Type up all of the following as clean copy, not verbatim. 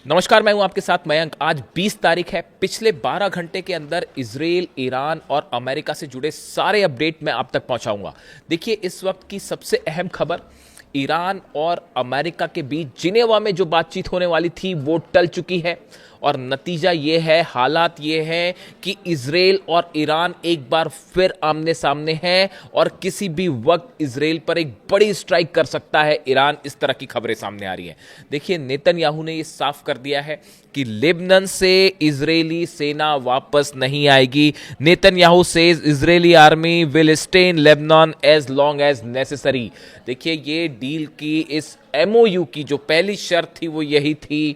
नमस्कार, मैं हूं आपके साथ मयंक। आज 20 तारीख है। पिछले 12 घंटे के अंदर इजराइल, ईरान और अमेरिका से जुड़े सारे अपडेट मैं आप तक पहुंचाऊंगा। देखिए, इस वक्त की सबसे अहम खबर, ईरान और अमेरिका के बीच जिनेवा में जो बातचीत होने वाली थी वो टल चुकी है। और नतीजा ये है, हालात ये हैं कि इजराइल और ईरान एक बार फिर आमने सामने हैं और किसी भी वक्त इजराइल पर एक बड़ी स्ट्राइक कर सकता है ईरान। इस तरह की खबरें सामने आ रही हैं। देखिए, नेतन्याहू ने ये साफ कर दिया है कि लेबनान से इजरायली सेना वापस नहीं आएगी। Netanyahu says Israeli army will stay in Lebanon as long as necessary. देखिए, ये डील की, इस एमओयू की जो पहली शर्त थी वो यही थी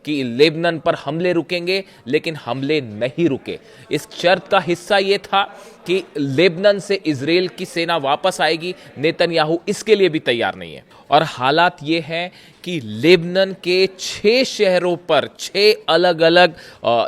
कि लेबनान पर हमले रुकेंगे, लेकिन हमले नहीं रुके। इस शर्त का हिस्सा यह था कि लेबनान से इजराइल की सेना वापस आएगी। नेतन्याहू इसके लिए भी तैयार नहीं है। और हालात ये हैं कि लेबनान के 6 शहरों पर, 6 अलग अलग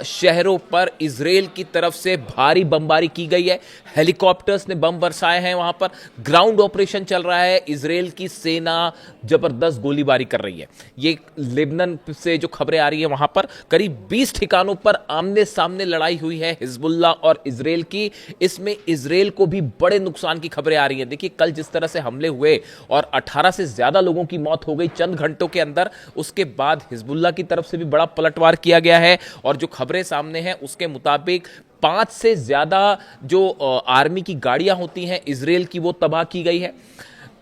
शहरों पर इजराइल की तरफ से भारी बमबारी की गई है। हेलीकॉप्टर्स ने बम बरसाए हैं। वहां पर ग्राउंड ऑपरेशन चल रहा है। इजराइल की सेना जबरदस्त गोलीबारी कर रही है। ये लेबनान से जो खबरें आ रही है, वहां पर करीब 20 ठिकानों पर आमने सामने लड़ाई हुई है हिजबुल्लाह और इजराइल की। इसमें इजराइल को भी बड़े नुकसान की खबरें आ रही हैं। देखिए, कल जिस तरह से हमले हुए और 18 से ज्यादा लोगों की मौत हो गई चंद घंटों के अंदर, उसके बाद हिजबुल्लाह की तरफ से भी बड़ा पलटवार किया गया है। और जो खबरें सामने हैं उसके मुताबिक 5 से ज्यादा जो आर्मी की गाड़ियां होती हैं इजराइल की, वो तबाह की गई है।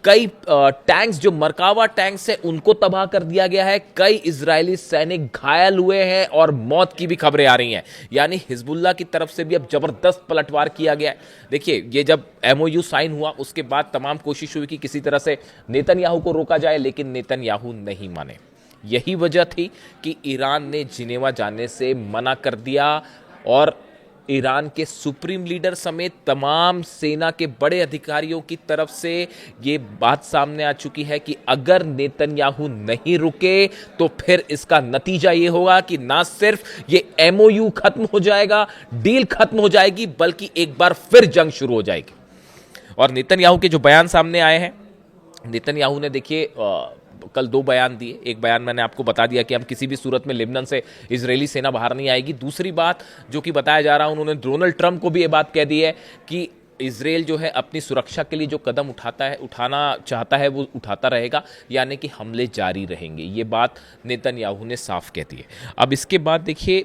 कई टैंक्स, जो मरकावा टैंक्स है, उनको तबाह कर दिया गया है। कई इजरायली सैनिक घायल हुए हैं और मौत की भी खबरें आ रही हैं। यानी हिजबुल्लाह की तरफ से भी अब जबरदस्त पलटवार किया गया है। देखिए, ये जब एमओयू साइन हुआ उसके बाद तमाम कोशिश हुई कि किसी तरह से नेतन्याहू को रोका जाए, लेकिन नेतन्याहू नहीं माने। यही वजह थी कि ईरान ने जिनेवा जाने से मना कर दिया। और ईरान के सुप्रीम लीडर समेत तमाम सेना के बड़े अधिकारियों की तरफ से ये बात सामने आ चुकी है कि अगर नेतन्याहू नहीं रुके तो फिर इसका नतीजा ये होगा कि ना सिर्फ ये एमओयू खत्म हो जाएगा, डील खत्म हो जाएगी, बल्कि एक बार फिर जंग शुरू हो जाएगी। और नेतन्याहू के जो बयान सामने आए हैं, नेतन्याहू ने, देखिए, कल 2 बयान दिए। एक बयान मैंने आपको बता दिया कि हम किसी भी सूरत में लेबनान से इजरायली सेना बाहर नहीं आएगी। दूसरी बात जो कि बताया जा रहा है, उन्होंने डोनाल्ड ट्रंप को भी ये बात कह दी है कि इजराइल जो है अपनी सुरक्षा के लिए जो कदम उठाना चाहता है वो उठाता रहेगा, यानी कि हमले जारी रहेंगे। ये बात नेतन्याहू ने साफ कह दी है। अब इसके बाद देखिए,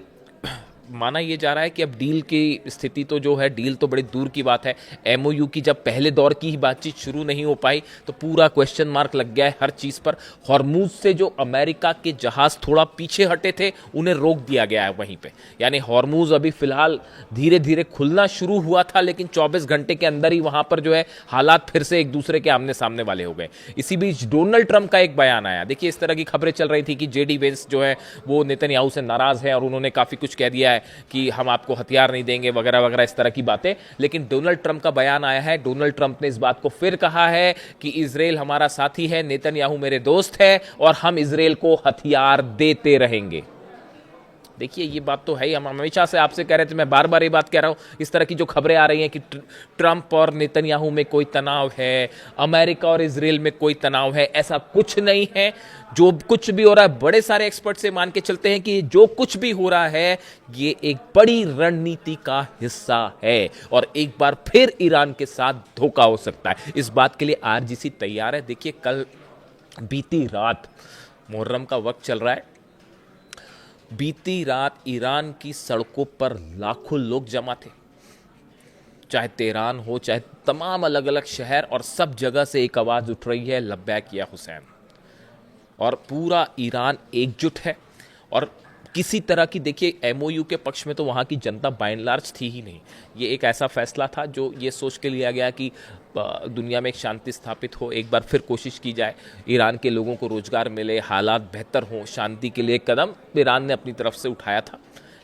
माना यह जा रहा है कि अब डील की स्थिति तो जो है, डील तो बड़ी दूर की बात है। एमओयू की जब पहले दौर की ही बातचीत शुरू नहीं हो पाई तो पूरा क्वेश्चन मार्क लग गया है हर चीज़ पर। हॉर्मूज से जो अमेरिका के जहाज थोड़ा पीछे हटे थे, उन्हें रोक दिया गया है वहीं पे। यानी हॉर्मूज अभी फिलहाल धीरे धीरे खुलना शुरू हुआ था, लेकिन 24 घंटे के अंदर ही वहां पर जो है हालात फिर से एक दूसरे के आमने सामने वाले हो गए। इसी बीच डोनाल्ड ट्रंप का एक बयान आया। देखिए, इस तरह की खबरें चल रही थी कि जेडी वेंस जो है वो नेतन्याहू से नाराज है और उन्होंने काफ़ी कुछ कह दिया है कि हम आपको हथियार नहीं देंगे वगैरह वगैरह, इस तरह की बातें। लेकिन डोनाल्ड ट्रंप का बयान आया है। डोनाल्ड ट्रंप ने इस बात को फिर कहा है कि इजराइल हमारा साथी है, नेतन्याहू मेरे दोस्त है और हम इजराइल को हथियार देते रहेंगे। देखिए, ये बात तो है ही। हम हमेशा से आपसे कह रहे थे, मैं बार बार ये बात कह रहा हूं। इस तरह की जो खबरें आ रही हैं कि ट्रंप और नेतन्याहू में कोई तनाव है, अमेरिका और इजराइल में कोई तनाव है, ऐसा कुछ नहीं है। जो कुछ भी हो रहा है, बड़े सारे एक्सपर्ट से मान के चलते हैं कि जो कुछ भी हो रहा है ये एक बड़ी रणनीति का हिस्सा है और एक बार फिर ईरान के साथ धोखा हो सकता है। इस बात के लिए आरजीसी तैयार है। देखिए, कल बीती रात, मुहर्रम का वक्त चल रहा है, बीती रात ईरान की सड़कों पर लाखों लोग जमा थे। चाहे तेहरान हो, चाहे तमाम अलग अलग शहर, और सब जगह से एक आवाज उठ रही है, लब्बैक या हुसैन। और पूरा ईरान एकजुट है। और किसी तरह की, देखिए, एमओयू के पक्ष में तो वहाँ की जनता बाय एंड लार्ज थी ही नहीं। ये एक ऐसा फैसला था जो ये सोच के लिया गया कि दुनिया में एक शांति स्थापित हो, एक बार फिर कोशिश की जाए, ईरान के लोगों को रोजगार मिले, हालात बेहतर हों, शांति के लिए कदम ईरान ने अपनी तरफ से उठाया था।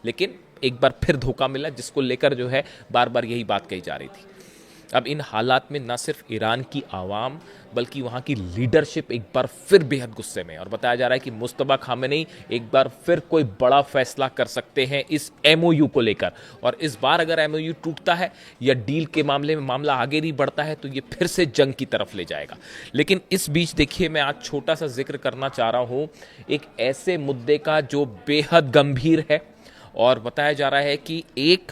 लेकिन एक बार फिर धोखा मिला, जिसको लेकर जो है बार बार यही बात कही जा रही थी। अब इन हालात में न सिर्फ ईरान की आवाम बल्कि वहाँ की लीडरशिप एक बार फिर बेहद गुस्से में है और बताया जा रहा है कि मुस्तफा खामेनी एक बार फिर कोई बड़ा फैसला कर सकते हैं इस एमओयू को लेकर। और इस बार अगर एमओयू टूटता है या डील के मामले में मामला आगे नहीं बढ़ता है तो ये फिर से जंग की तरफ ले जाएगा। लेकिन इस बीच देखिए, मैं आज छोटा सा जिक्र करना चाह रहा हूं एक ऐसे मुद्दे का जो बेहद गंभीर है और बताया जा रहा है कि एक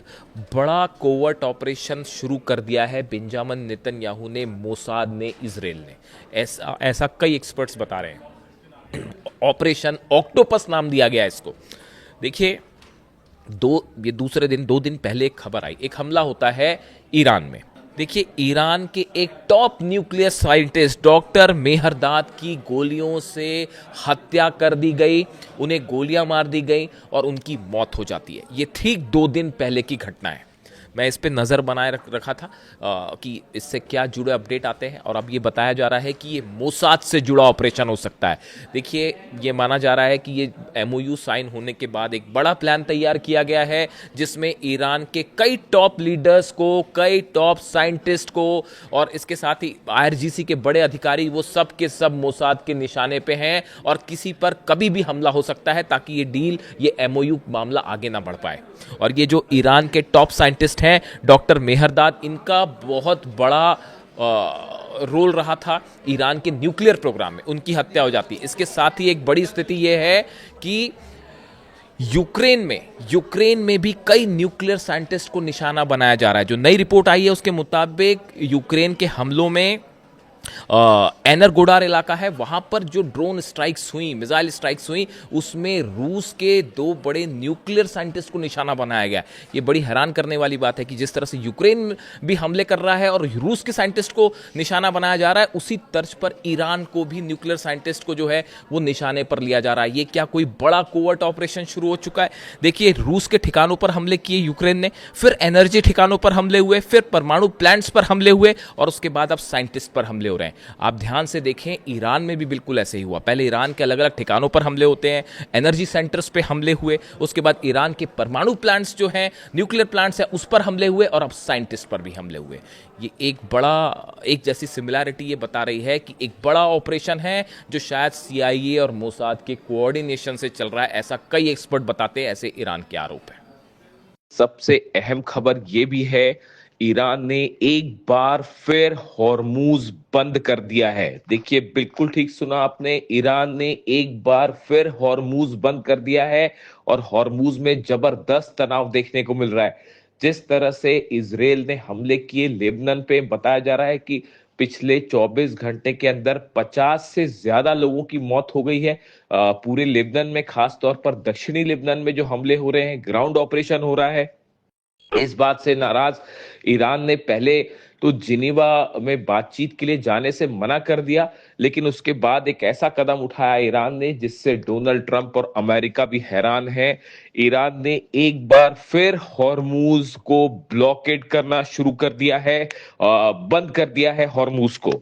बड़ा कोवर्ट ऑपरेशन शुरू कर दिया है बेंजामिन नेतन्याहू ने, मोसाद ने, इजराइल ने। ऐसा ऐसा कई एक्सपर्ट्स बता रहे हैं। ऑपरेशन ऑक्टोपस नाम दिया गया इसको। देखिए, ये दूसरे दिन 2 दिन पहले एक खबर आई, एक हमला होता है ईरान में। देखिए, ईरान के एक top nuclear scientist doctor Mehrdad की गोलियों से हत्या कर दी गई, उन्हें गोलियां मार दी गई और उनकी मौत हो जाती है। ये ठीक 2 दिन पहले की घटना है। मैं इस पे नज़र बनाए रखा था कि इससे क्या जुड़े अपडेट आते हैं और अब ये बताया जा रहा है कि ये मोसाद से जुड़ा ऑपरेशन हो सकता है। देखिए, ये माना जा रहा है कि ये एमओयू साइन होने के बाद एक बड़ा प्लान तैयार किया गया है जिसमें ईरान के कई टॉप लीडर्स को, कई टॉप साइंटिस्ट को और इसके साथ ही आईआरजीसी के बड़े अधिकारी, वो सब के सब मोसाद के निशाने पे हैं और किसी पर कभी भी हमला हो सकता है ताकि ये डील, ये एमओयू मामला आगे ना बढ़ पाए। और ये जो ईरान के टॉप साइंटिस्ट हैं डॉक्टर मेहरदाद, इनका बहुत बड़ा रोल रहा था ईरान के न्यूक्लियर प्रोग्राम में, उनकी हत्या हो जाती है। इसके साथ ही एक बड़ी स्थिति यह है कि यूक्रेन में भी कई न्यूक्लियर साइंटिस्ट को निशाना बनाया जा रहा है। जो नई रिपोर्ट आई है उसके मुताबिक यूक्रेन के हमलों में एनरगोडार इलाका है, वहां पर जो ड्रोन स्ट्राइक्स हुई, मिसाइल स्ट्राइक्स हुई, उसमें रूस के 2 बड़े न्यूक्लियर साइंटिस्ट को निशाना बनाया गया। ये बड़ी हैरान करने वाली बात है कि जिस तरह से यूक्रेन भी हमले कर रहा है और रूस के साइंटिस्ट को निशाना बनाया जा रहा है, उसी तर्ज पर ईरान को भी न्यूक्लियर साइंटिस्ट को जो है वो निशाने पर लिया जा रहा है। ये क्या कोई बड़ा कोवर्ट ऑपरेशन शुरू हो चुका है? देखिए, रूस के ठिकानों पर हमले किए यूक्रेन ने, फिर एनर्जी ठिकानों पर हमले हुए, फिर परमाणु प्लांट्स पर हमले हुए और उसके बाद अब साइंटिस्ट पर हमले हो रहे हैं। आप ध्यान से देखें, ईरान में भी बिल्कुल ऐसे ही हुआ। पहले ईरान के अलग अलग ठिकानों पर हमले होते हैं, एनर्जी सेंटर्स पे हमले हुए, उसके बाद ईरान के परमाणु प्लांट्स जो हैं, न्यूक्लियर प्लांट्स हैं, उस पर हमले हुए और अब साइंटिस्ट पर भी हमले हुए। ये एक जैसी सिमिलैरिटी ये बता रही है कि एक बड़ा ऑपरेशन है जो शायद सीआईए और मोसाद के कोऑर्डिनेशन से चल रहा है, ऐसा कई एक्सपर्ट बताते हैं, ऐसे ईरान के आरोप है। सबसे अहम खबर यह भी है, ईरान ने एक बार फिर हॉर्मूज बंद कर दिया है। देखिए, बिल्कुल ठीक सुना आपने, ईरान ने एक बार फिर हॉर्मूज बंद कर दिया है और हॉर्मूज में जबरदस्त तनाव देखने को मिल रहा है। जिस तरह से इजराइल ने हमले किए लेबनान पे, बताया जा रहा है कि पिछले 24 घंटे के अंदर 50 से ज्यादा लोगों की मौत हो गई है पूरे लेबनान में, खास तौर पर दक्षिणी लेबनान में जो हमले हो रहे हैं, ग्राउंड ऑपरेशन हो रहा है। इस बात से नाराज ईरान ने पहले तो जिनीवा में बातचीत के लिए जाने से मना कर दिया, लेकिन उसके बाद एक ऐसा कदम उठाया ईरान ने जिससे डोनाल्ड ट्रंप और अमेरिका भी हैरान है। ईरान ने एक बार फिर हॉर्मूज को ब्लॉकेड करना शुरू कर दिया है, बंद कर दिया है हॉर्मूज को।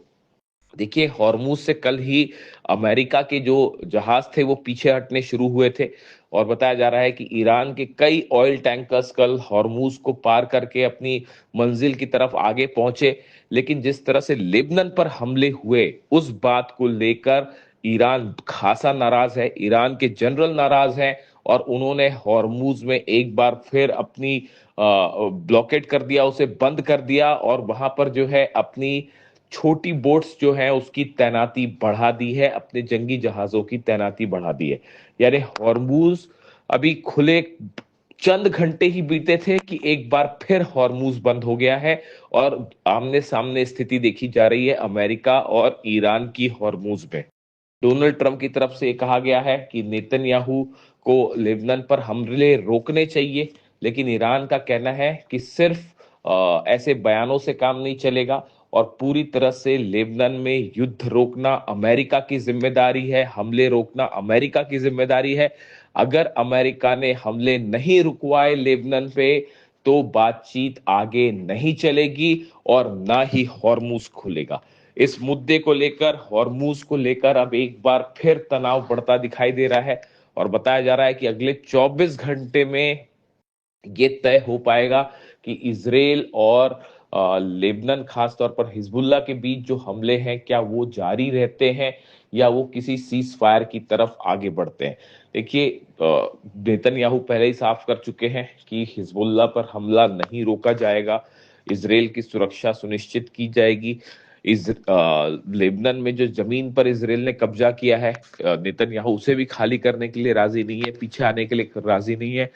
देखिए, हॉर्मूज से कल ही अमेरिका के जो जहाज थे वो पीछे हटने शुरू हुए थे और बताया जा रहा है कि ईरान के कई ऑयल टैंकर्स कल हॉर्मूज को पार करके अपनी मंजिल की तरफ आगे पहुंचे। लेकिन जिस तरह से लेबनान पर हमले हुए, उस बात को लेकर ईरान खासा नाराज है, ईरान के जनरल नाराज हैं और उन्होंने हॉर्मूज में एक बार फिर अपनी ब्लॉकेट कर दिया, उसे बंद कर दिया और वहां पर जो है अपनी छोटी बोट्स जो है उसकी तैनाती बढ़ा दी है, अपने जंगी जहाजों की तैनाती बढ़ा दी है। यानी हॉर्मूज अभी खुले चंद घंटे ही बीते थे कि एक बार फिर हॉर्मूज बंद हो गया है और आमने सामने स्थिति देखी जा रही है अमेरिका और ईरान की हॉर्मूज में। डोनाल्ड ट्रंप की तरफ से कहा गया है कि नेतन्याहू को लेबनान पर हमले रोकने चाहिए, लेकिन ईरान का कहना है कि सिर्फ ऐसे बयानों से काम नहीं चलेगा और पूरी तरह से लेबनान में युद्ध रोकना अमेरिका की जिम्मेदारी है, हमले रोकना अमेरिका की जिम्मेदारी है। अगर अमेरिका ने हमले नहीं रुकवाए लेबनान पे तो बातचीत आगे नहीं चलेगी और ना ही हॉर्मूज खुलेगा। इस मुद्दे को लेकर, हॉर्मूज को लेकर अब एक बार फिर तनाव बढ़ता दिखाई दे रहा है और बताया जा रहा है कि अगले 24 घंटे में ये तय हो पाएगा कि इजराइल और लेबनान खास तौर पर हिजबुल्लाह के बीच जो हमले हैं क्या वो जारी रहते हैं या वो किसी सीज फायर की तरफ आगे बढ़ते हैं। देखिए, नेतन्याहू पहले ही साफ कर चुके हैं कि हिजबुल्लाह पर हमला नहीं रोका जाएगा, इसराइल की सुरक्षा सुनिश्चित की जाएगी। लेबनान में जो जमीन पर इसराइल ने कब्जा किया है, नेतन्याहू उसे भी खाली करने के लिए राजी नहीं है, पीछे आने के लिए राजी नहीं है।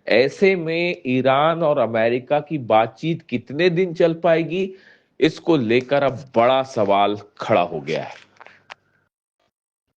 ऐसे में ईरान और अमेरिका की बातचीत कितने दिन चल पाएगी, इसको लेकर अब बड़ा सवाल खड़ा हो गया है।